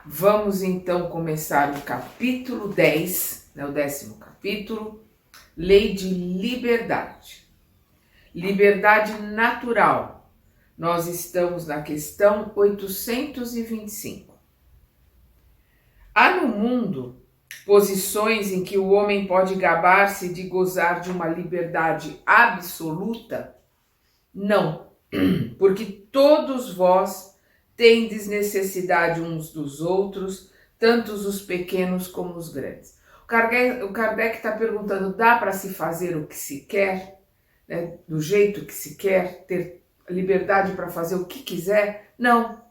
Vamos então começar o capítulo 10, o 10º capítulo, Lei de Liberdade. Liberdade natural. Nós estamos na questão 825. Há no mundo posições em que o homem pode gabar-se de gozar de uma liberdade absoluta? Não, porque todos vós tendes necessidade uns dos outros, tanto os pequenos como os grandes. O Kardec está perguntando, dá para se fazer o que se quer, né, do jeito que se quer, ter liberdade para fazer o que quiser? Não,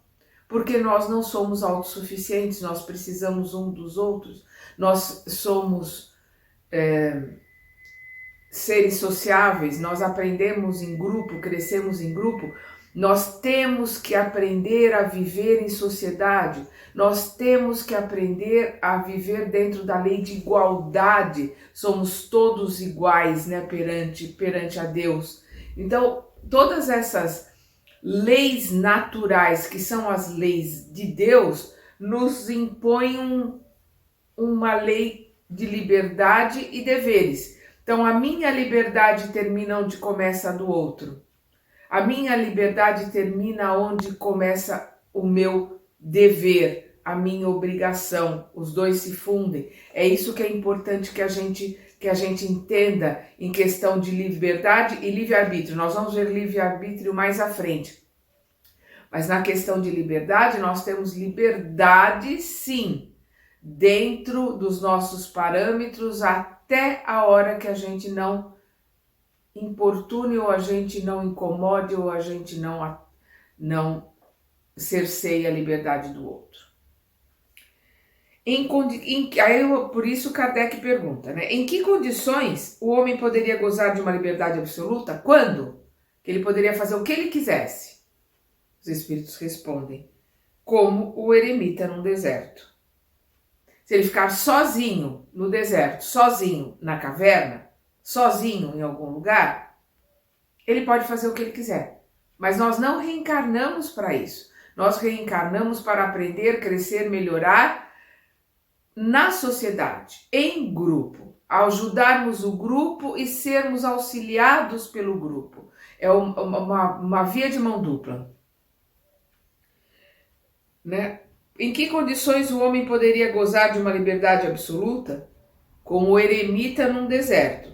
porque nós não somos autossuficientes, nós precisamos um dos outros, nós somos seres sociáveis, nós aprendemos em grupo, crescemos em grupo, nós temos que aprender a viver em sociedade, nós temos que aprender a viver dentro da lei de igualdade, somos todos iguais, né, perante a Deus. Então, todas essas leis naturais, que são as leis de Deus, nos impõem uma lei de liberdade e deveres. Então, a minha liberdade termina onde começa a do outro. A minha liberdade termina onde começa o meu dever, a minha obrigação. Os dois se fundem. É isso que é importante que a gente entenda em questão de liberdade e livre-arbítrio. Nós vamos ver livre-arbítrio mais à frente. Mas na questão de liberdade, nós temos liberdade, sim, dentro dos nossos parâmetros, até a hora que a gente não importune, ou a gente não incomode, ou a gente não cerceie a liberdade do outro. Por isso Kardec pergunta, né? Em que condições o homem poderia gozar de uma liberdade absoluta? Quando? Que ele poderia fazer o que ele quisesse. Os espíritos respondem, como o eremita num deserto. Se ele ficar sozinho no deserto, sozinho na caverna, sozinho em algum lugar, ele pode fazer o que ele quiser. Mas nós não reencarnamos para isso. Nós reencarnamos para aprender, crescer, melhorar na sociedade, em grupo, ajudarmos o grupo e sermos auxiliados pelo grupo. É uma via de mão dupla. Né? Em que condições o homem poderia gozar de uma liberdade absoluta? Como o eremita num deserto.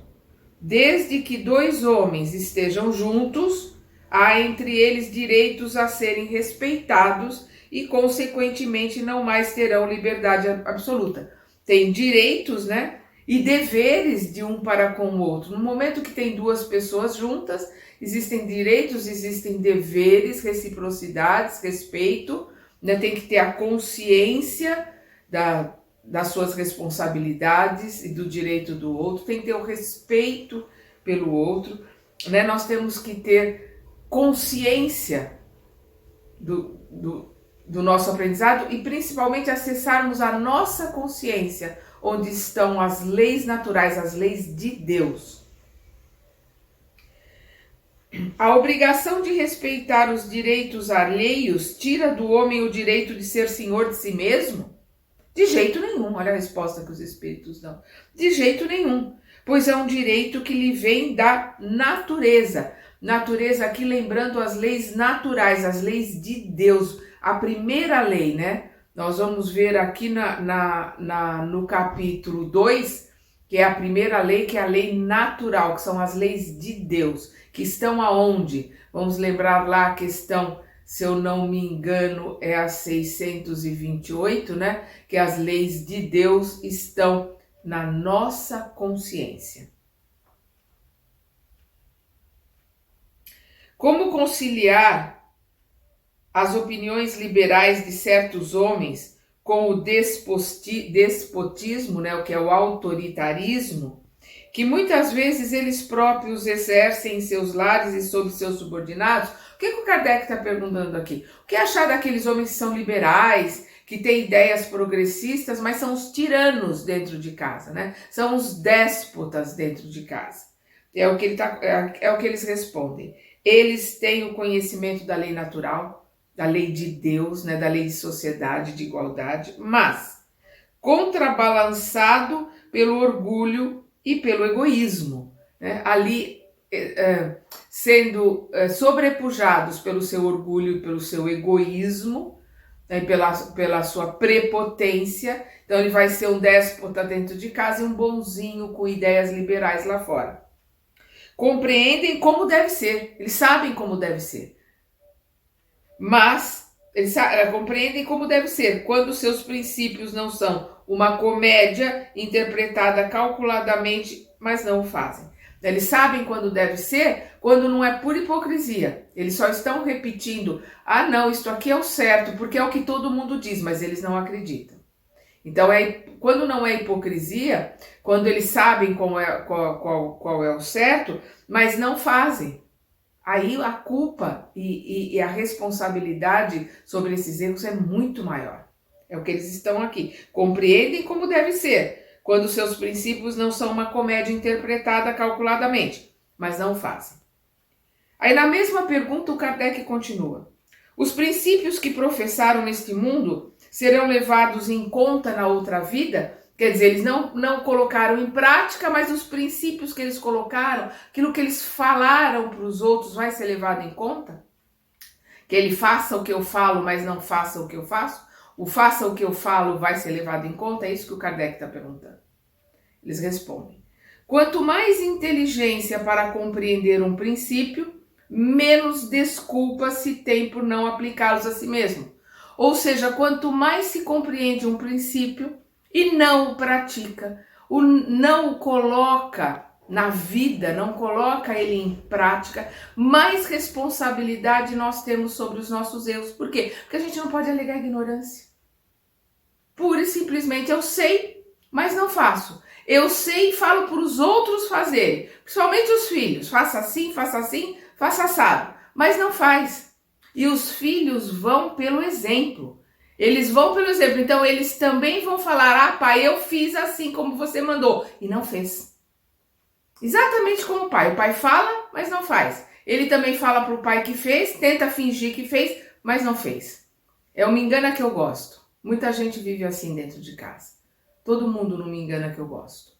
Desde que dois homens estejam juntos, há entre eles direitos a serem respeitados e, consequentemente, não mais terão liberdade absoluta. Tem direitos, né? E deveres de um para com o outro. No momento que tem duas pessoas juntas, existem direitos, existem deveres, reciprocidades, respeito, né? Tem que ter a consciência das suas responsabilidades e do direito do outro, tem que ter o respeito pelo outro, né? Nós temos que ter consciência do nosso aprendizado e principalmente acessarmos a nossa consciência, onde estão as leis naturais, as leis de Deus. A obrigação de respeitar os direitos alheios tira do homem o direito de ser senhor de si mesmo? De jeito nenhum, olha a resposta que os espíritos dão. De jeito nenhum, pois é um direito que lhe vem da natureza. Natureza aqui lembrando as leis naturais, as leis de Deus. A primeira lei, né? Nós vamos ver aqui no capítulo 2, que é a primeira lei, que é a lei natural, que são as leis de Deus, que estão aonde? Vamos lembrar lá a questão, se eu não me engano, é a 628, né? Que as leis de Deus estão na nossa consciência. Como conciliar as opiniões liberais de certos homens com o despotismo, né? O que é o autoritarismo, que muitas vezes eles próprios exercem em seus lares e sobre seus subordinados? O que o Kardec está perguntando aqui? O que achar daqueles homens que são liberais, que têm ideias progressistas, mas são os tiranos dentro de casa, né? São os déspotas dentro de casa. É o que eles respondem. Eles têm o conhecimento da lei natural, da lei de Deus, né, da lei de sociedade, de igualdade, mas contrabalançado pelo orgulho e pelo egoísmo, né? Ali sendo sobrepujados pelo seu orgulho e pelo seu egoísmo, né, pela sua prepotência. Então ele vai ser um déspota dentro de casa e um bonzinho com ideias liberais lá fora. Compreendem como deve ser, eles sabem como deve ser, mas eles compreendem como deve ser quando seus princípios não são uma comédia interpretada calculadamente, mas não o fazem. Eles sabem quando deve ser, quando não é por hipocrisia. Eles só estão repetindo, não, isto aqui é o certo, porque é o que todo mundo diz, mas eles não acreditam. Então, quando não é hipocrisia, quando eles sabem qual é o certo, mas não fazem. Aí a culpa e a responsabilidade sobre esses erros é muito maior. É o que eles estão aqui. Compreendem como deve ser, quando seus princípios não são uma comédia interpretada calculadamente, mas não fazem. Aí na mesma pergunta o Kardec continua. Os princípios que professaram neste mundo serão levados em conta na outra vida? Quer dizer, eles não colocaram em prática, mas os princípios que eles colocaram, aquilo que eles falaram para os outros, vai ser levado em conta? Que ele faça o que eu falo, mas não faça o que eu faço? O faça o que eu falo vai ser levado em conta? É isso que o Kardec está perguntando. Eles respondem. Quanto mais inteligência para compreender um princípio, menos desculpa se tem por não aplicá-los a si mesmo. Ou seja, quanto mais se compreende um princípio e não o pratica, não o coloca na vida, não coloca ele em prática, mais responsabilidade nós temos sobre os nossos erros. Por quê? Porque a gente não pode alegar ignorância. Pura e simplesmente eu sei, mas não faço. Eu sei e falo para os outros fazerem, principalmente os filhos. Faça assim, faça assado, mas não faz. E os filhos vão pelo exemplo. Eles vão pelo exemplo, então eles também vão falar, pai, eu fiz assim como você mandou, e não fez. Exatamente como o pai fala, mas não faz. Ele também fala para o pai que fez, tenta fingir que fez, mas não fez. É o me engana que eu gosto. Muita gente vive assim dentro de casa. Todo mundo não me engana que eu gosto.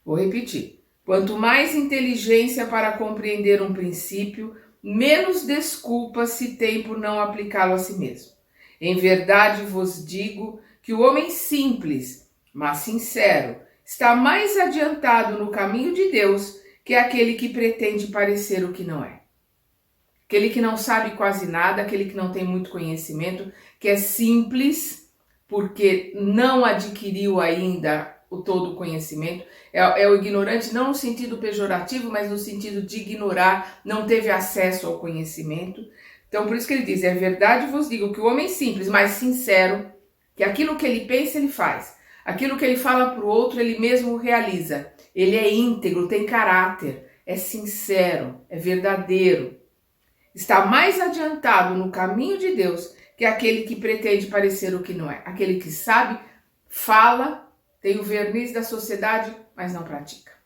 Vou repetir. Quanto mais inteligência para compreender um princípio, menos desculpa se tem por não aplicá-lo a si mesmo. Em verdade vos digo que o homem simples, mas sincero, está mais adiantado no caminho de Deus que aquele que pretende parecer o que não é. Aquele que não sabe quase nada, aquele que não tem muito conhecimento, que é simples porque não adquiriu ainda o todo conhecimento, é o ignorante não no sentido pejorativo, mas no sentido de ignorar, não teve acesso ao conhecimento. Então por isso que ele diz, é verdade vos digo que o homem simples, mas sincero, que aquilo que ele pensa ele faz, aquilo que ele fala para o outro ele mesmo realiza, ele é íntegro, tem caráter, é sincero, é verdadeiro, está mais adiantado no caminho de Deus que aquele que pretende parecer o que não é, aquele que sabe, fala, tem o verniz da sociedade, mas não pratica.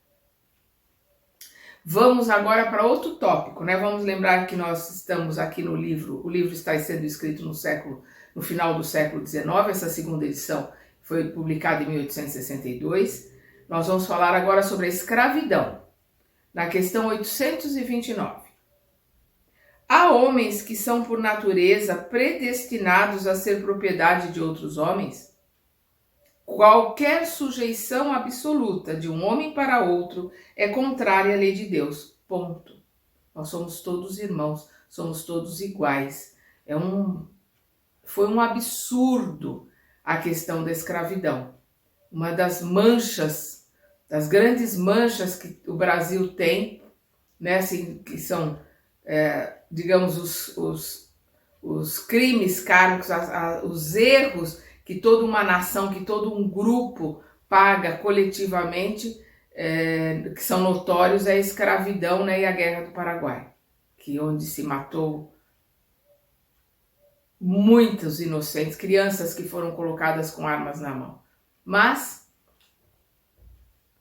Vamos agora para outro tópico, né? Vamos lembrar que nós estamos aqui no livro, o livro está sendo escrito no final do século XIX, essa segunda edição foi publicada em 1862. Nós vamos falar agora sobre a escravidão, na questão 829. Há homens que são por natureza predestinados a ser propriedade de outros homens? Qualquer sujeição absoluta de um homem para outro é contrária à lei de Deus. Ponto. Nós somos todos irmãos, somos todos iguais. Foi um absurdo a questão da escravidão. Uma das manchas, das grandes manchas que o Brasil tem, né, assim, que são, digamos, os crimes kármicos, os erros que toda uma nação, que todo um grupo paga coletivamente, que são notórios, é a escravidão, né, e a Guerra do Paraguai, onde se matou muitos inocentes, crianças que foram colocadas com armas na mão. Mas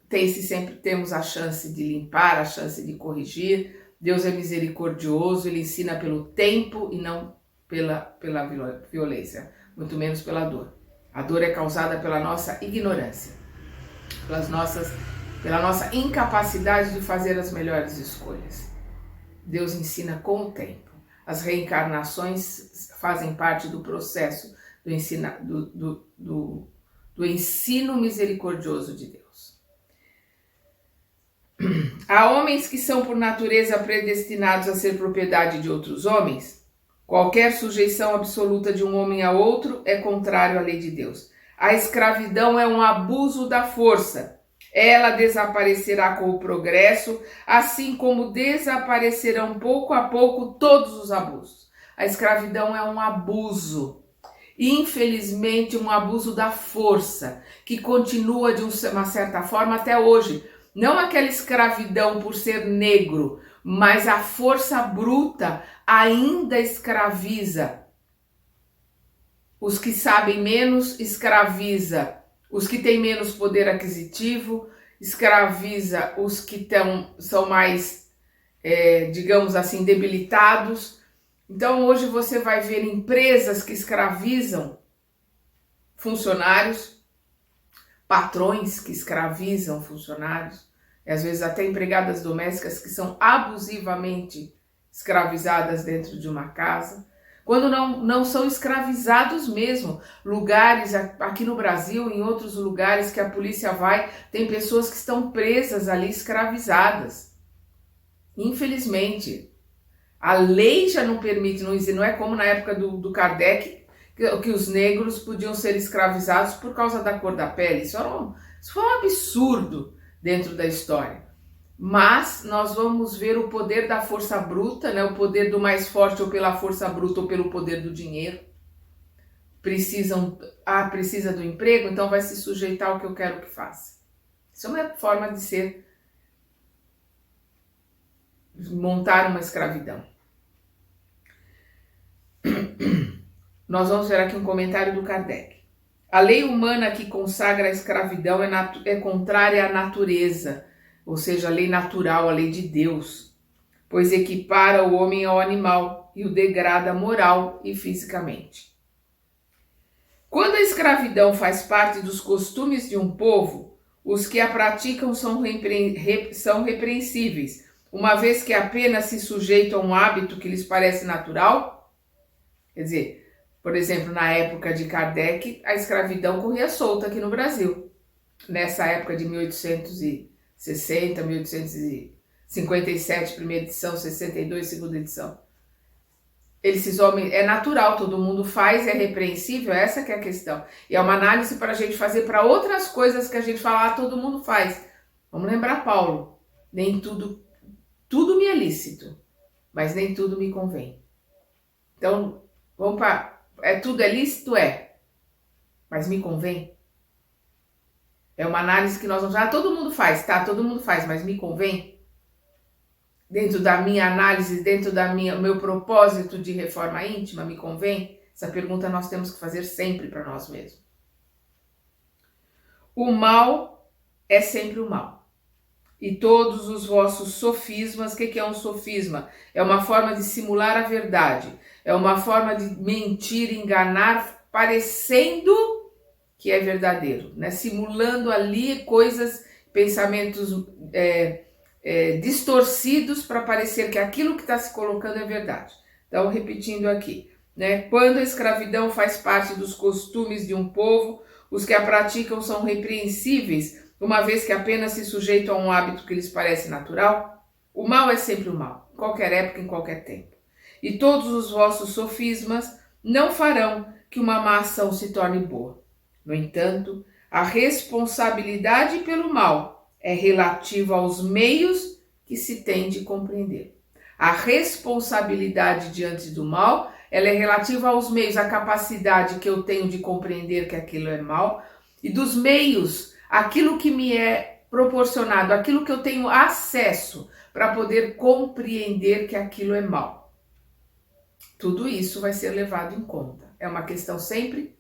sempre temos a chance de limpar, a chance de corrigir, Deus é misericordioso, Ele ensina pelo tempo e não pela violência, muito menos pela dor. A dor é causada pela nossa ignorância, pela nossa incapacidade de fazer as melhores escolhas. Deus ensina com o tempo. As reencarnações fazem parte do processo do ensino misericordioso de Deus. Há homens que são por natureza predestinados a ser propriedade de outros homens. Qualquer sujeição absoluta de um homem a outro é contrário à lei de Deus. A escravidão é um abuso da força. Ela desaparecerá com o progresso, assim como desaparecerão pouco a pouco todos os abusos. A escravidão é um abuso, infelizmente um abuso da força, que continua de uma certa forma até hoje. Não aquela escravidão por ser negro, mas a força bruta ainda escraviza. Os que sabem menos escraviza. Os que têm menos poder aquisitivo, escraviza os que são mais, digamos assim, debilitados. Então hoje você vai ver empresas que escravizam funcionários, patrões que escravizam funcionários, e às vezes até empregadas domésticas que são abusivamente escravizadas dentro de uma casa. Quando não são escravizados mesmo. Lugares aqui no Brasil, em outros lugares que a polícia vai, tem pessoas que estão presas ali, escravizadas. Infelizmente, a lei já não permite, não é como na época do Kardec, que os negros podiam ser escravizados por causa da cor da pele. Isso foi um absurdo dentro da história. Mas nós vamos ver o poder da força bruta, né? O poder do mais forte ou pela força bruta ou pelo poder do dinheiro. Precisa do emprego, então vai se sujeitar ao que eu quero que faça. Isso é uma forma de montar uma escravidão. Nós vamos ver aqui um comentário do Kardec. A lei humana que consagra a escravidão é contrária à natureza, ou seja, a lei natural, a lei de Deus, pois equipara o homem ao animal e o degrada moral e fisicamente. Quando a escravidão faz parte dos costumes de um povo, os que a praticam são repreensíveis, uma vez que apenas se sujeitam a um hábito que lhes parece natural. Quer dizer, por exemplo, na época de Kardec, a escravidão corria solta aqui no Brasil. Nessa época de 1860, 1857, primeira edição, 62, segunda edição. Esses homens, é natural, todo mundo faz, é repreensível, essa que é a questão. E é uma análise para a gente fazer para outras coisas que a gente fala, todo mundo faz. Vamos lembrar Paulo, nem tudo me é lícito, mas nem tudo me convém. Então, vamos para, tudo é lícito? Mas me convém? É uma análise que nós vamos falar, todo mundo faz, tá? Todo mundo faz, mas me convém? Dentro da minha análise, dentro do meu propósito de reforma íntima, me convém? Essa pergunta nós temos que fazer sempre para nós mesmos. O mal é sempre o mal. E todos os vossos sofismas, o que é um sofisma? É uma forma de simular a verdade. É uma forma de mentir, enganar, parecendo que é verdadeiro, né? Simulando ali coisas, pensamentos distorcidos para parecer que aquilo que está se colocando é verdade. Então, repetindo aqui, né? Quando a escravidão faz parte dos costumes de um povo, os que a praticam são repreensíveis, uma vez que apenas se sujeitam a um hábito que lhes parece natural. O mal é sempre o mal, em qualquer época, em qualquer tempo. E todos os vossos sofismas não farão que uma má ação se torne boa. No entanto, a responsabilidade pelo mal é relativa aos meios que se tem de compreender. A responsabilidade diante do mal, ela é relativa aos meios, a capacidade que eu tenho de compreender que aquilo é mal, e dos meios, aquilo que me é proporcionado, aquilo que eu tenho acesso para poder compreender que aquilo é mal. Tudo isso vai ser levado em conta. É uma questão sempre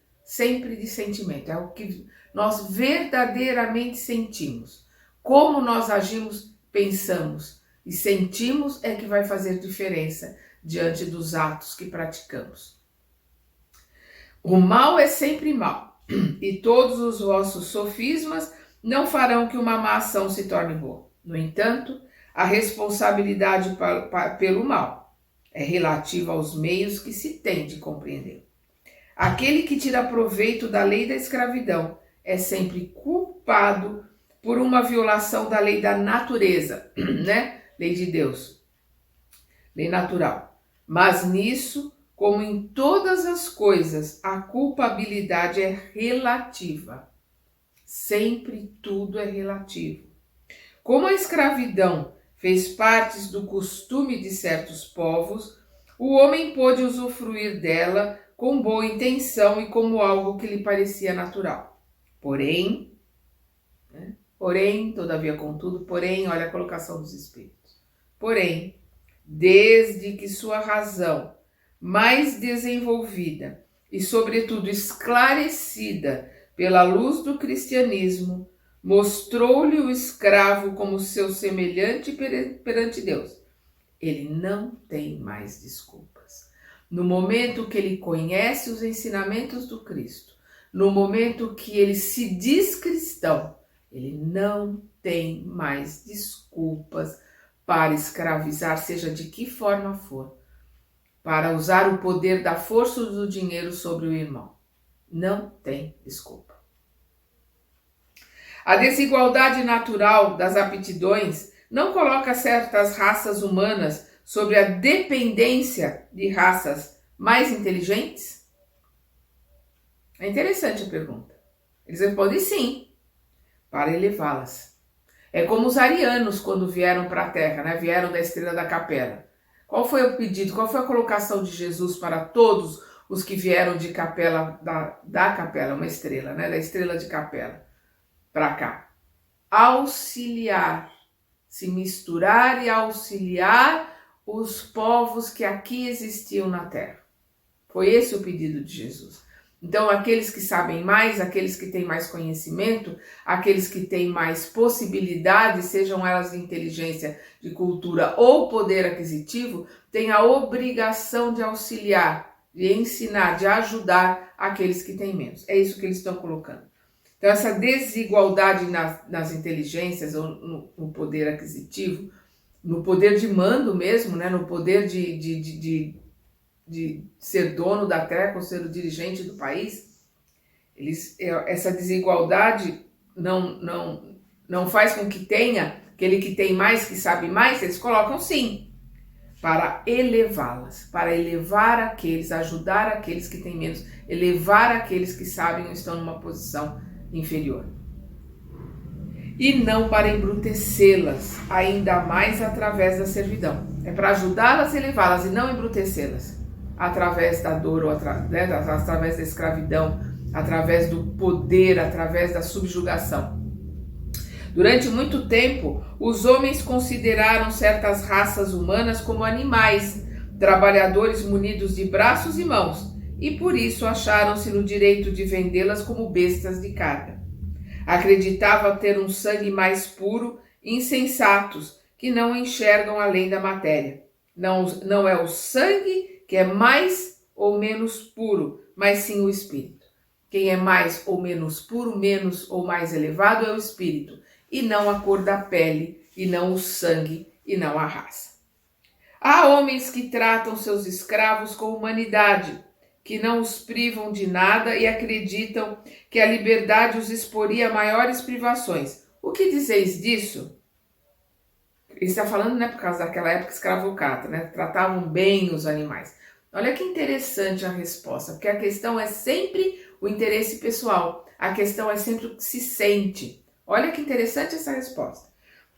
de sentimento. É o que nós verdadeiramente sentimos. Como nós agimos, pensamos, e sentimos é que vai fazer diferença diante dos atos que praticamos. O mal é sempre mal, e todos os vossos sofismas não farão que uma má ação se torne boa. No entanto, a responsabilidade pelo mal é relativa aos meios que se tem de compreender. Aquele que tira proveito da lei da escravidão é sempre culpado por uma violação da lei da natureza, né? Lei de Deus, lei natural. Mas nisso, como em todas as coisas, a culpabilidade é relativa. Sempre tudo é relativo. Como a escravidão fez parte do costume de certos povos, o homem pôde usufruir dela com boa intenção e como algo que lhe parecia natural. Porém, todavia, contudo, olha a colocação dos espíritos. Porém, desde que sua razão mais desenvolvida e, sobretudo, esclarecida pela luz do cristianismo, mostrou-lhe o escravo como seu semelhante perante Deus, ele não tem mais desculpas. No momento que ele conhece os ensinamentos do Cristo, no momento que ele se diz cristão, ele não tem mais desculpas para escravizar, seja de que forma for, para usar o poder da força do dinheiro sobre o irmão. Não tem desculpa. A desigualdade natural das aptidões não coloca certas raças humanas sobre a dependência de raças mais inteligentes? É interessante a pergunta. Eles respondem sim, para elevá-las. É como os arianos quando vieram para a Terra, né? Vieram da estrela da Capela. Qual foi o pedido, qual foi a colocação de Jesus para todos os que vieram de Capela, da Capela, uma estrela, né? Da estrela de Capela, para cá? Auxiliar, se misturar e auxiliar os povos que aqui existiam na Terra. Foi esse o pedido de Jesus. Então, aqueles que sabem mais, aqueles que têm mais conhecimento, aqueles que têm mais possibilidades, sejam elas de inteligência, de cultura ou poder aquisitivo, têm a obrigação de auxiliar, de ensinar, de ajudar aqueles que têm menos. É isso que eles estão colocando. Então, essa desigualdade nas inteligências ou no poder aquisitivo, no poder de mando mesmo, né? No poder de ser dono da terra, ou ser o dirigente do país, essa desigualdade não faz com que tenha aquele que tem mais, que sabe mais, eles colocam sim, para elevá-las, para elevar aqueles, ajudar aqueles que têm menos, elevar aqueles que sabem ou estão numa posição inferior. E não para embrutecê-las, ainda mais através da servidão. É para ajudá-las e elevá-las e não embrutecê-las. Através da dor, ou através da escravidão, através do poder, através da subjugação. Durante muito tempo, os homens consideraram certas raças humanas como animais, trabalhadores munidos de braços e mãos, e por isso acharam-se no direito de vendê-las como bestas de carga. Acreditavam ter um sangue mais puro, insensatos, que não enxergam além da matéria. Não é o sangue que é mais ou menos puro, mas sim o espírito. Quem é mais ou menos puro, menos ou mais elevado é o espírito, e não a cor da pele, e não o sangue, e não a raça. Há homens que tratam seus escravos com humanidade, que não os privam de nada e acreditam que a liberdade os exporia a maiores privações. O que dizeis disso? Ele está falando, né, por causa daquela época escravocrata, né? Tratavam bem os animais. Olha que interessante a resposta, porque a questão é sempre o interesse pessoal, a questão é sempre o que se sente. Olha que interessante essa resposta.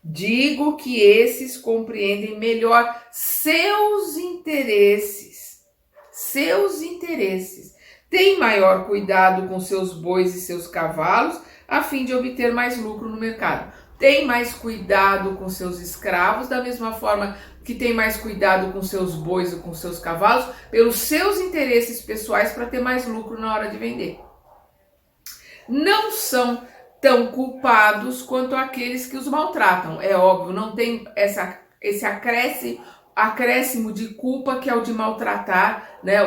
Digo que esses compreendem melhor seus interesses. Têm maior cuidado com seus bois e seus cavalos, a fim de obter mais lucro no mercado. Tem mais cuidado com seus escravos, da mesma forma que tem mais cuidado com seus bois e com seus cavalos, pelos seus interesses pessoais para ter mais lucro na hora de vender. Não são tão culpados quanto aqueles que os maltratam. É óbvio, não tem esse acréscimo de culpa, que é o de maltratar, né?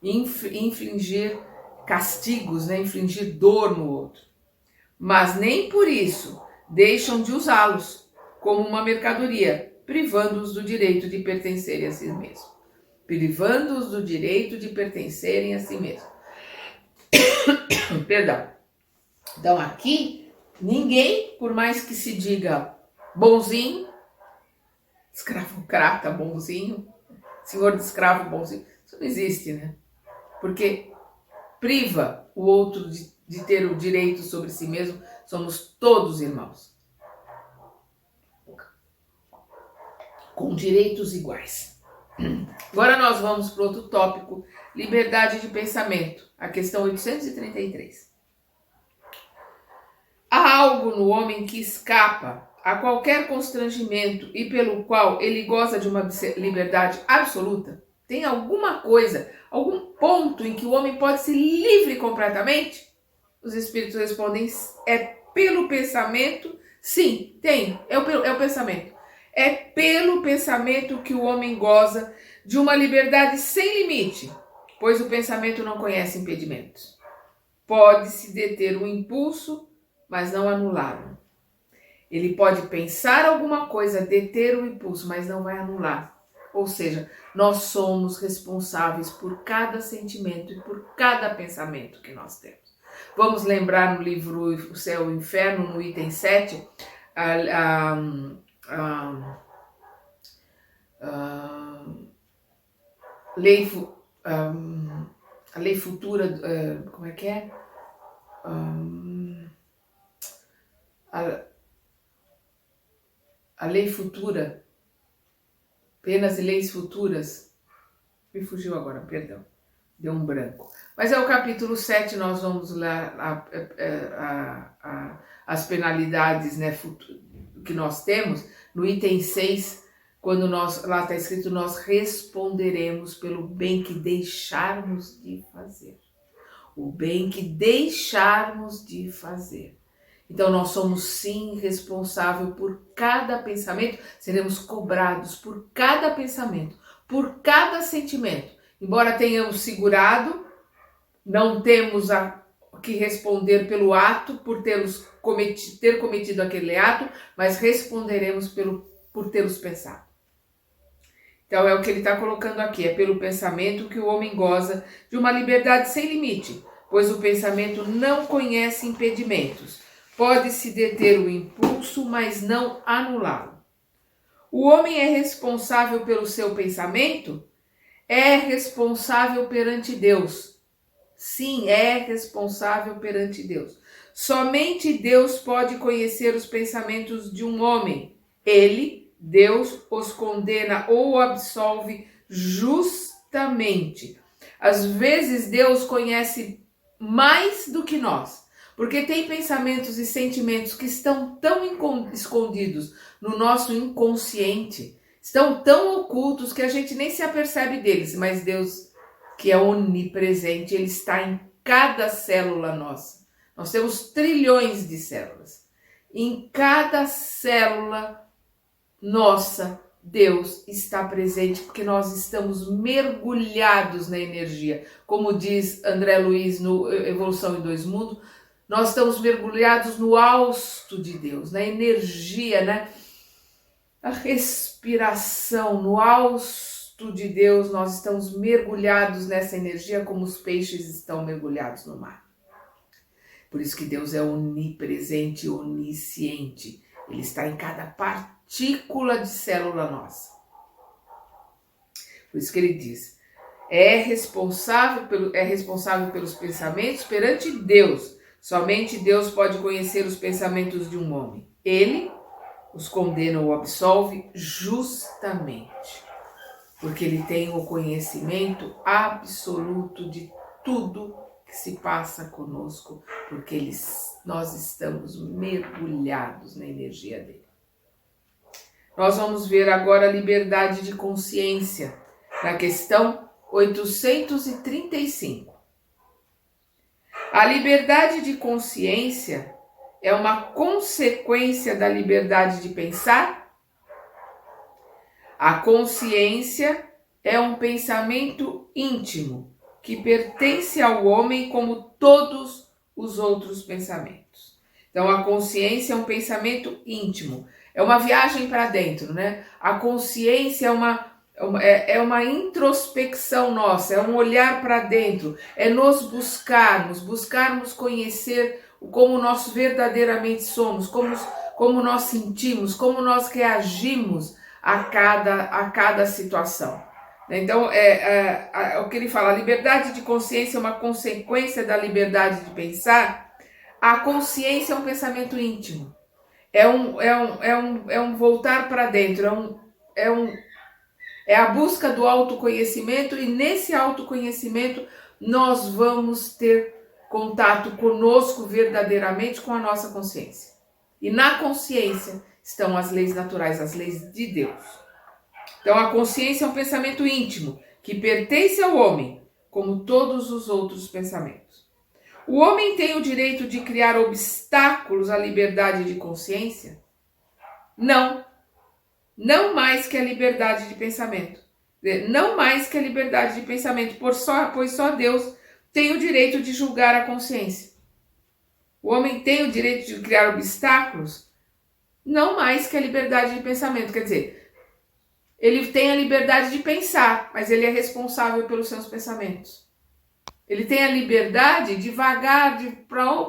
Infligir castigos, né? Infligir dor no outro. Mas nem por isso deixam de usá-los como uma mercadoria, privando-os do direito de pertencerem a si mesmos. Privando-os do direito de pertencerem a si mesmos. Perdão. Então aqui, ninguém, por mais que se diga bonzinho, escravocrata bonzinho, senhor de escravo bonzinho, isso não existe, né? Porque priva o outro de ter o direito sobre si mesmo, somos todos irmãos. Com direitos iguais. Agora nós vamos para outro tópico, liberdade de pensamento, a questão 833. Há algo no homem que escapa a qualquer constrangimento e pelo qual ele goza de uma liberdade absoluta? Tem alguma coisa, algum ponto em que o homem pode ser livre completamente? Os espíritos respondem, é pelo pensamento? Sim, tem, é o pensamento. É pelo pensamento que o homem goza de uma liberdade sem limite, pois o pensamento não conhece impedimentos. Pode-se deter o impulso, mas não anulá-lo. Ele pode pensar alguma coisa, deter o impulso, mas não vai anular. Ou seja, nós somos responsáveis por cada sentimento e por cada pensamento que nós temos. Vamos lembrar no livro O Céu e o Inferno, no item 7, a lei futura, como é que é? A lei futura, penas e leis futuras, me fugiu agora, perdão, deu um branco. Mas é o capítulo 7, nós vamos lá as penalidades, né, que nós temos, no item 6, quando lá está escrito, nós responderemos pelo bem que deixarmos de fazer. O bem que deixarmos de fazer. Então nós somos sim responsáveis por cada pensamento, seremos cobrados por cada pensamento, por cada sentimento. Embora tenhamos segurado, não temos que responder pelo ato, por ter cometido aquele ato, mas responderemos por tê-los pensado. Então é o que ele está colocando aqui, é pelo pensamento que o homem goza de uma liberdade sem limite, pois o pensamento não conhece impedimentos. Pode-se deter o impulso, mas não anulá-lo. O homem é responsável pelo seu pensamento? É responsável perante Deus. Sim, é responsável perante Deus. Somente Deus pode conhecer os pensamentos de um homem. Ele, Deus, os condena ou absolve justamente. Às vezes Deus conhece mais do que nós. Porque tem pensamentos e sentimentos que estão tão escondidos no nosso inconsciente, estão tão ocultos que a gente nem se apercebe deles, mas Deus, que é onipresente, ele está em cada célula nossa. Nós temos trilhões de células. Em cada célula nossa, Deus está presente, porque nós estamos mergulhados na energia. Como diz André Luiz no Evolução em Dois Mundos, nós estamos mergulhados no hausto de Deus, na energia, né? A respiração, no hausto de Deus, nós estamos mergulhados nessa energia como os peixes estão mergulhados no mar. Por isso que Deus é onipresente, onisciente. Ele está em cada partícula de célula nossa. Por isso que ele diz, é responsável pelos pensamentos perante Deus. Somente Deus pode conhecer os pensamentos de um homem. Ele os condena ou absolve justamente, porque ele tem o conhecimento absoluto de tudo que se passa conosco, porque nós estamos mergulhados na energia dele. Nós vamos ver agora a liberdade de consciência, na questão 835. A liberdade de consciência é uma consequência da liberdade de pensar? A consciência é um pensamento íntimo que pertence ao homem como todos os outros pensamentos. Então, a consciência é um pensamento íntimo, é uma viagem para dentro, né? A consciência é uma introspecção nossa, é um olhar para dentro, é nos buscarmos conhecer como nós verdadeiramente somos, como nós sentimos, como nós reagimos a cada situação. Então, o que ele fala, a liberdade de consciência é uma consequência da liberdade de pensar. A consciência é um pensamento íntimo, é um voltar para dentro, é a busca do autoconhecimento, e nesse autoconhecimento nós vamos ter contato conosco verdadeiramente, com a nossa consciência. E na consciência estão as leis naturais, as leis de Deus. Então a consciência é um pensamento íntimo que pertence ao homem, como todos os outros pensamentos. O homem tem o direito de criar obstáculos à liberdade de consciência? Não. Não mais que a liberdade de pensamento. Não mais que a liberdade de pensamento, pois só Deus tem o direito de julgar a consciência. O homem tem o direito de criar obstáculos? Não mais que a liberdade de pensamento. Quer dizer, ele tem a liberdade de pensar, mas ele é responsável pelos seus pensamentos. Ele tem a liberdade de vagar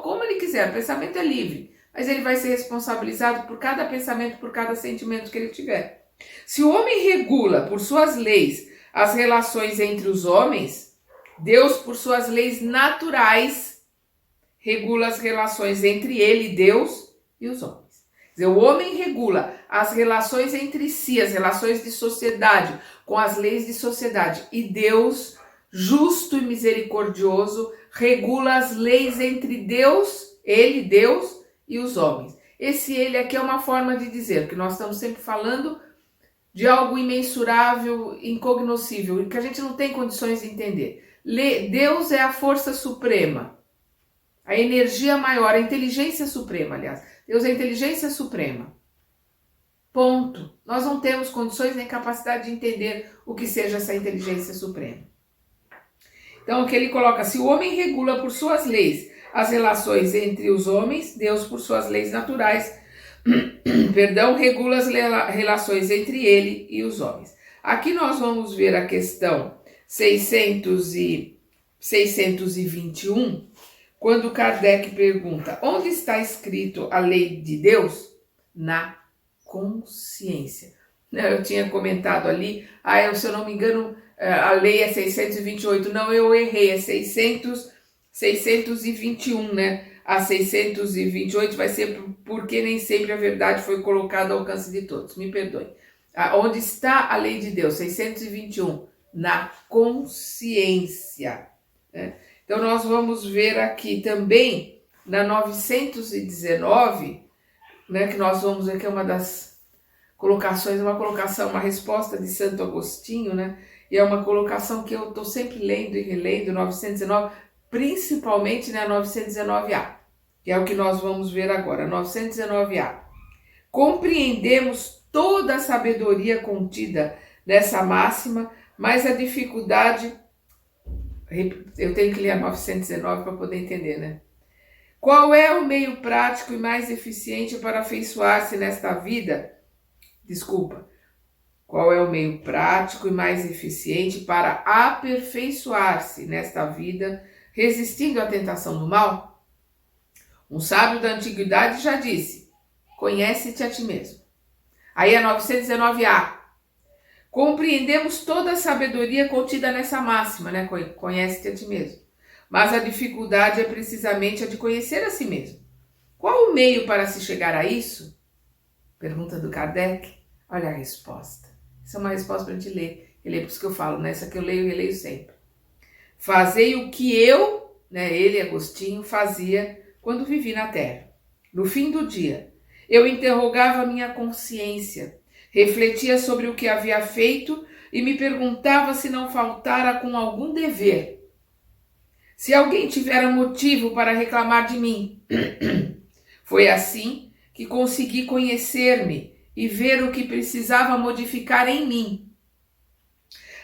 como ele quiser. O pensamento é livre, mas ele vai ser responsabilizado por cada pensamento, por cada sentimento que ele tiver. Se o homem regula por suas leis as relações entre os homens, Deus, por suas leis naturais, regula as relações entre ele, Deus, e os homens. Quer dizer, o homem regula as relações entre si, as relações de sociedade, com as leis de sociedade. E Deus, justo e misericordioso, regula as leis entre Deus, ele, Deus, e os homens. Esse ele aqui é uma forma de dizer que nós estamos sempre falando de algo imensurável, incognoscível, que a gente não tem condições de entender. Deus é a força suprema, a energia maior, a inteligência suprema, aliás. Deus é a inteligência suprema. Ponto. Nós não temos condições nem capacidade de entender o que seja essa inteligência suprema. Então, o que ele coloca, se o homem regula por suas leis as relações entre os homens, Deus, por suas leis naturais, regula as relações entre ele e os homens. Aqui nós vamos ver a questão 621, quando Kardec pergunta, onde está escrito a lei de Deus? Na consciência. Eu tinha comentado ali, se eu não me engano, a lei é 628, não, eu errei, é 621, né? A 628 vai ser porque nem sempre a verdade foi colocada ao alcance de todos, me perdoe. Onde está a lei de Deus? 621, na consciência. Né? Então nós vamos ver aqui também, na 919, né, que nós vamos ver que é uma das colocações, uma resposta de Santo Agostinho, né? E é uma colocação que eu estou sempre lendo e relendo, 919, principalmente na 919A, que é o que nós vamos ver agora, 919A. Compreendemos toda a sabedoria contida nessa máxima, mas a dificuldade... Eu tenho que ler a 919 para poder entender, né? Qual é o meio prático e mais eficiente para afeiçoar-se nesta vida? Qual é o meio prático e mais eficiente para aperfeiçoar-se nesta vida, resistindo à tentação do mal? Um sábio da antiguidade já disse, conhece-te a ti mesmo. Aí a 919A. Compreendemos toda a sabedoria contida nessa máxima, né? Conhece-te a ti mesmo. Mas a dificuldade é precisamente a de conhecer a si mesmo. Qual o meio para se chegar a isso? Pergunta do Kardec. Olha a resposta. Essa é uma resposta para a gente ler. Por isso que eu falo, né? Essa que eu leio e releio sempre. Fazei o que eu, né, ele, Agostinho, fazia quando vivi na Terra. No fim do dia, eu interrogava a minha consciência, refletia sobre o que havia feito e me perguntava se não faltara com algum dever. Se alguém tivera motivo para reclamar de mim, Foi assim que consegui conhecer-me e ver o que precisava modificar em mim.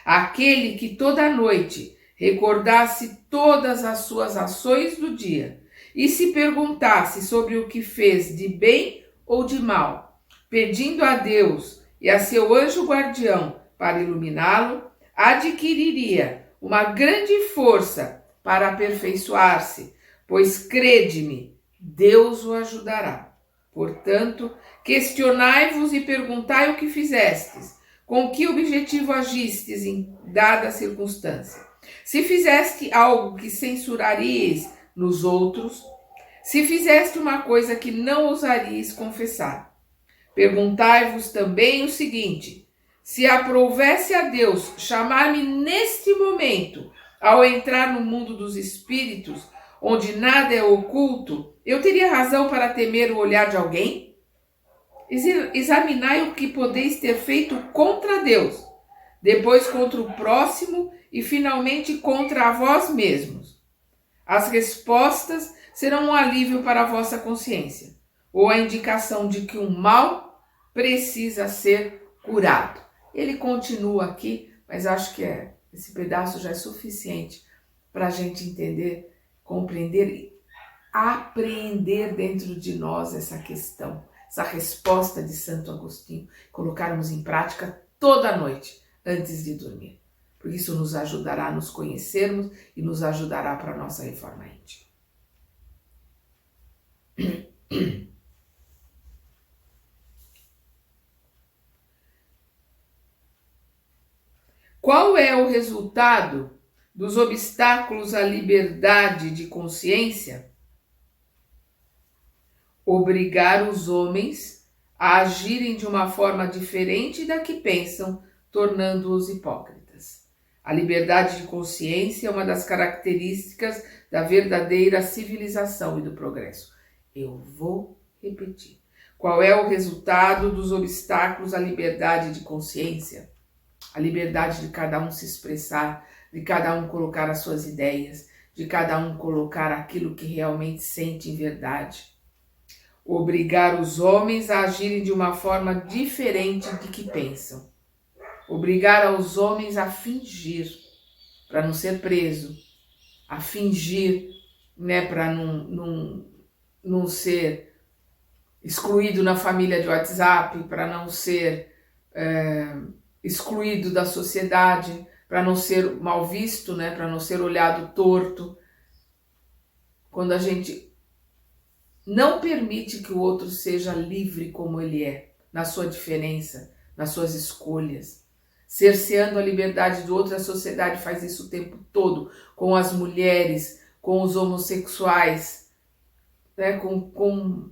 Aquele que toda noite recordasse todas as suas ações do dia e se perguntasse sobre o que fez de bem ou de mal, pedindo a Deus e a seu anjo guardião para iluminá-lo, adquiriria uma grande força para aperfeiçoar-se, pois crede-me, Deus o ajudará. Portanto, questionai-vos e perguntai o que fizestes, com que objetivo agistes em dada circunstância. Se fizeste algo que censuraríeis nos outros, se fizeste uma coisa que não ousaríeis confessar. Perguntai-vos também o seguinte: se aprovesse a Deus chamar-me neste momento, ao entrar no mundo dos espíritos, onde nada é oculto, eu teria razão para temer o olhar de alguém? Examinai o que podeis ter feito contra Deus, depois contra o próximo e finalmente contra vós mesmos. As respostas serão um alívio para a vossa consciência, ou a indicação de que o mal precisa ser curado. Ele continua aqui, mas acho que esse pedaço já é suficiente para a gente entender, compreender e apreender dentro de nós essa questão, essa resposta de Santo Agostinho, colocarmos em prática toda noite antes de dormir. Porque isso nos ajudará a nos conhecermos e nos ajudará para a nossa reforma íntima. Qual é o resultado dos obstáculos à liberdade de consciência? Obrigar os homens a agirem de uma forma diferente da que pensam, tornando-os hipócritas. A liberdade de consciência é uma das características da verdadeira civilização e do progresso. Eu vou repetir. Qual é o resultado dos obstáculos à liberdade de consciência? A liberdade de cada um se expressar, de cada um colocar as suas ideias, de cada um colocar aquilo que realmente sente em verdade. Obrigar os homens a agirem de uma forma diferente de que pensam. Obrigar os homens a fingir, para não ser preso, a fingir, né, para não ser excluído na família de WhatsApp, para não ser excluído da sociedade, para não ser mal visto, né, para não ser olhado torto. Quando a gente não permite que o outro seja livre como ele é, na sua diferença, nas suas escolhas, cerceando a liberdade do outro, a sociedade faz isso o tempo todo, com as mulheres, com os homossexuais, né, com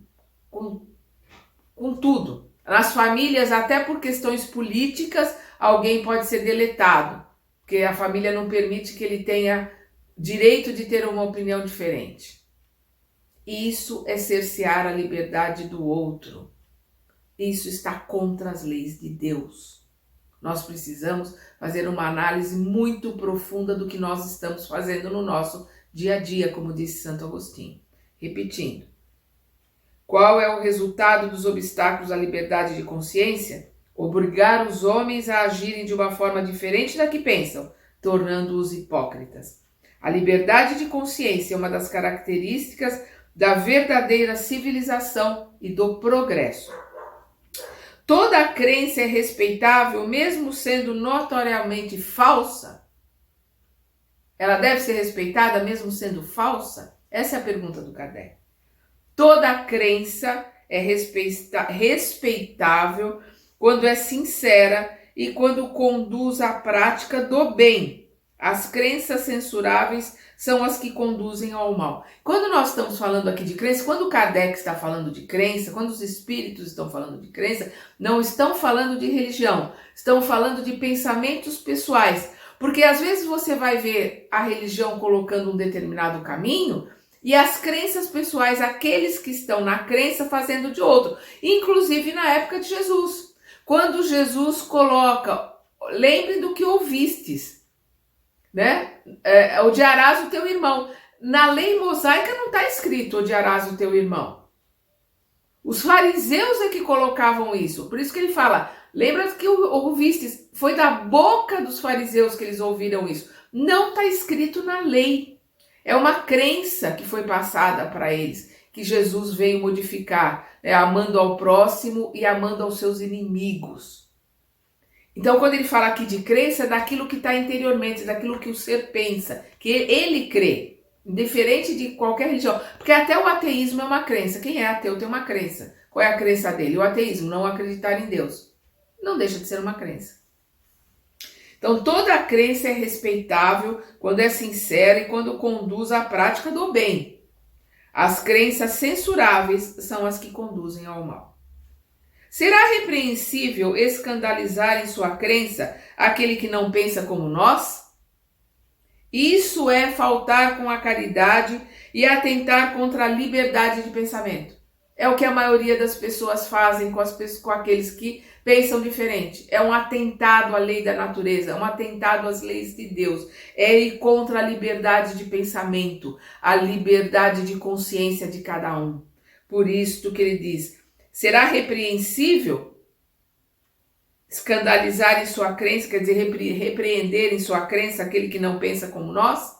tudo. Nas famílias, até por questões políticas, alguém pode ser deletado, porque a família não permite que ele tenha direito de ter uma opinião diferente. Isso é cercear a liberdade do outro. Isso está contra as leis de Deus. Nós precisamos fazer uma análise muito profunda do que nós estamos fazendo no nosso dia a dia, como disse Santo Agostinho. Repetindo. Qual é o resultado dos obstáculos à liberdade de consciência? Obrigar os homens a agirem de uma forma diferente da que pensam, tornando-os hipócritas. A liberdade de consciência é uma das características da verdadeira civilização e do progresso. Toda crença é respeitável, mesmo sendo notoriamente falsa? Ela deve ser respeitada mesmo sendo falsa? Essa é a pergunta do Kardec. Toda crença é respeitável quando é sincera e quando conduz à prática do bem. As crenças censuráveis são as que conduzem ao mal. Quando nós estamos falando aqui de crença, quando o Kardec está falando de crença, quando os espíritos estão falando de crença, não estão falando de religião, estão falando de pensamentos pessoais. Porque às vezes você vai ver a religião colocando um determinado caminho e as crenças pessoais, aqueles que estão na crença, fazendo de outro. Inclusive na época de Jesus. Quando Jesus coloca, lembre do que ouvistes, né? Odiarás o teu irmão. Na lei mosaica não está escrito odiarás o teu irmão. Os fariseus é que colocavam isso. Por isso que ele fala, lembra que ouvistes, foi da boca dos fariseus que eles ouviram isso. Não está escrito na lei. É uma crença que foi passada para eles, que Jesus veio modificar, né, amando ao próximo e amando aos seus inimigos. Então, quando ele fala aqui de crença, é daquilo que está interiormente, daquilo que o ser pensa, que ele crê, indiferente de qualquer religião. Porque até o ateísmo é uma crença. Quem é ateu tem uma crença. Qual é a crença dele? O ateísmo, não acreditar em Deus. Não deixa de ser uma crença. Então, toda a crença é respeitável quando é sincera e quando conduz à prática do bem. As crenças censuráveis são as que conduzem ao mal. Será repreensível escandalizar em sua crença aquele que não pensa como nós? Isso é faltar com a caridade e atentar contra a liberdade de pensamento. É o que a maioria das pessoas fazem com aqueles que pensam diferente. É um atentado à lei da natureza, um atentado às leis de Deus. É ir contra a liberdade de pensamento, a liberdade de consciência de cada um. Por isso que ele diz, será repreensível escandalizar em sua crença, quer dizer, repreender em sua crença aquele que não pensa como nós?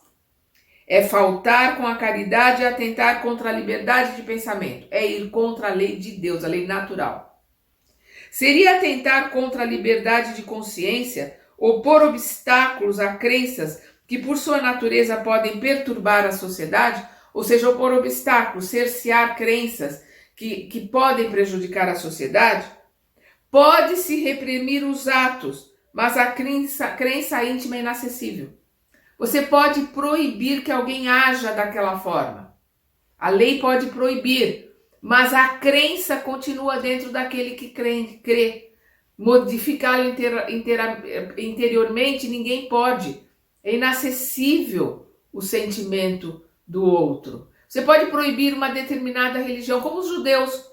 É faltar com a caridade e atentar contra a liberdade de pensamento. É ir contra a lei de Deus, a lei natural. Seria atentar contra a liberdade de consciência, opor obstáculos a crenças que por sua natureza podem perturbar a sociedade, ou seja, opor obstáculos, cercear crenças que podem prejudicar a sociedade? Pode-se reprimir os atos, mas a crença íntima é inacessível. Você pode proibir que alguém haja daquela forma. A lei pode proibir, mas a crença continua dentro daquele que crê. Modificá-lo interiormente ninguém pode. É inacessível o sentimento do outro. Você pode proibir uma determinada religião, como os judeus,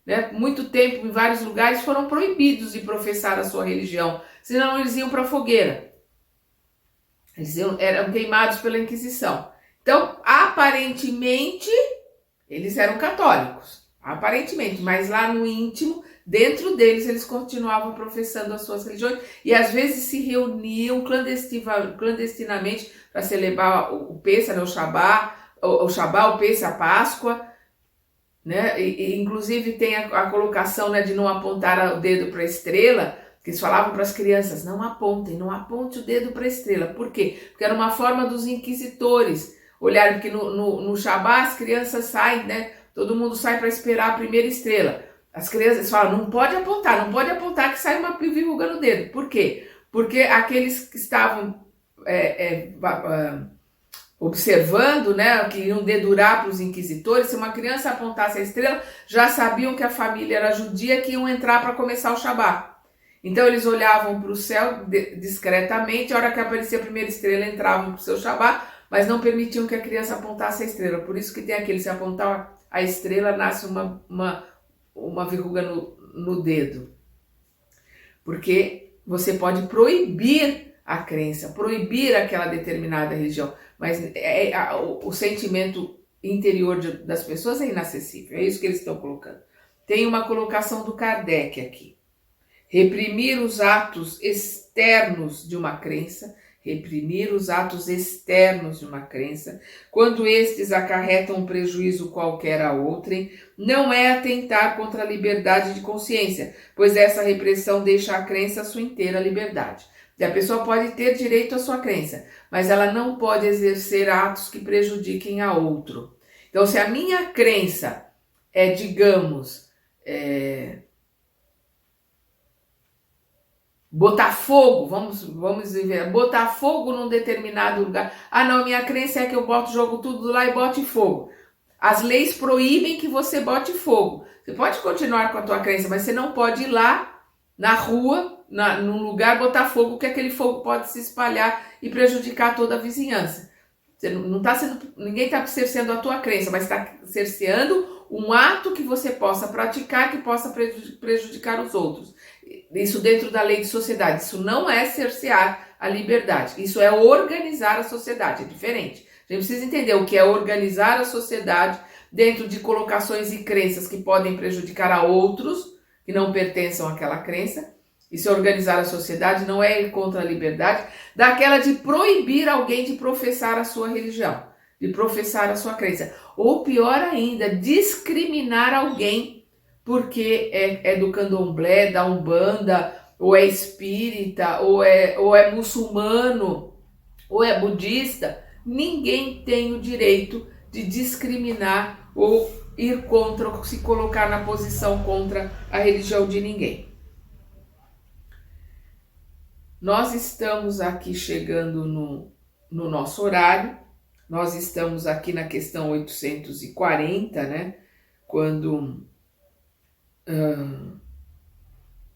né? Muito tempo, em vários lugares, foram proibidos de professar a sua religião, senão eles iam para a fogueira. Eles eram queimados pela Inquisição. Então, aparentemente, eles eram católicos. Aparentemente, mas lá no íntimo, dentro deles, eles continuavam professando as suas religiões e às vezes se reuniam clandestinamente para celebrar o Pêssar, né, o Shabá, o Pêssar, a Páscoa, né? Inclusive tem a colocação, né, de não apontar o dedo para a estrela, que eles falavam para as crianças, não aponte o dedo para a estrela. Por quê? Porque era uma forma dos inquisitores olharem, porque no Shabá as crianças saem, né? Todo mundo sai para esperar a primeira estrela. As crianças falam, não pode apontar que sai uma verruga no dedo. Por quê? Porque aqueles que estavam observando, né, que iam dedurar para os inquisitores, se uma criança apontasse a estrela, já sabiam que a família era judia, que iam entrar para começar o Shabá. Então eles olhavam para o céu discretamente, a hora que aparecia a primeira estrela entravam para o seu Shabá, mas não permitiam que a criança apontasse a estrela. Por isso que tem aquele, se apontar a estrela, nasce uma verruga no dedo. Porque você pode proibir a crença, proibir aquela determinada religião, mas o sentimento interior das pessoas é inacessível. É isso que eles estão colocando. Tem uma colocação do Kardec aqui. Reprimir os atos externos de uma crença, quando estes acarretam um prejuízo qualquer a outrem, não é atentar contra a liberdade de consciência, pois essa repressão deixa a crença a sua inteira liberdade. E a pessoa pode ter direito à sua crença, mas ela não pode exercer atos que prejudiquem a outro. Então, se a minha crença é, digamos, botar fogo, vamos ver, botar fogo num determinado lugar. Ah, não, minha crença é que eu jogo tudo lá e bote fogo. As leis proíbem que você bote fogo. Você pode continuar com a tua crença, mas você não pode ir lá na rua, num lugar, botar fogo, que aquele fogo pode se espalhar e prejudicar toda a vizinhança. Você não tá ninguém está cerceando a tua crença, mas está cerceando um ato que você possa praticar que possa prejudicar os outros. Isso dentro da lei de sociedade. Isso não é cercear a liberdade. Isso é organizar a sociedade. É diferente. A gente precisa entender o que é organizar a sociedade dentro de colocações e crenças que podem prejudicar a outros que não pertençam àquela crença. E se organizar a sociedade não é ir contra a liberdade daquela de proibir alguém de professar a sua religião, de professar a sua crença. Ou pior ainda, discriminar alguém porque é do candomblé, da umbanda, ou é espírita, ou é muçulmano, ou é budista. Ninguém tem o direito de discriminar ou ir contra, ou se colocar na posição contra a religião de ninguém. Nós estamos aqui chegando no nosso horário, nós estamos aqui na questão 840, né? Quando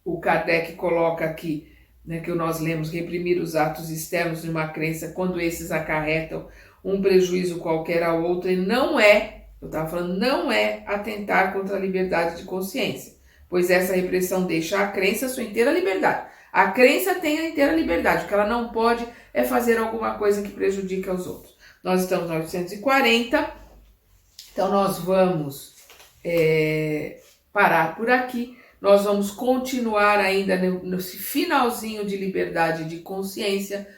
o Kardec coloca aqui, né, que nós lemos, reprimir os atos externos de uma crença quando esses acarretam um prejuízo qualquer ao outro, e não é, eu estava falando, não é atentar contra a liberdade de consciência, pois essa repressão deixa a crença sua inteira liberdade. A crença tem a inteira liberdade, o que ela não pode é fazer alguma coisa que prejudique aos outros. Nós estamos no 840, então nós vamos parar por aqui. Nós vamos continuar ainda nesse finalzinho de liberdade de consciência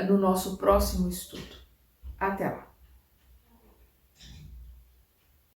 no nosso próximo estudo. Até lá!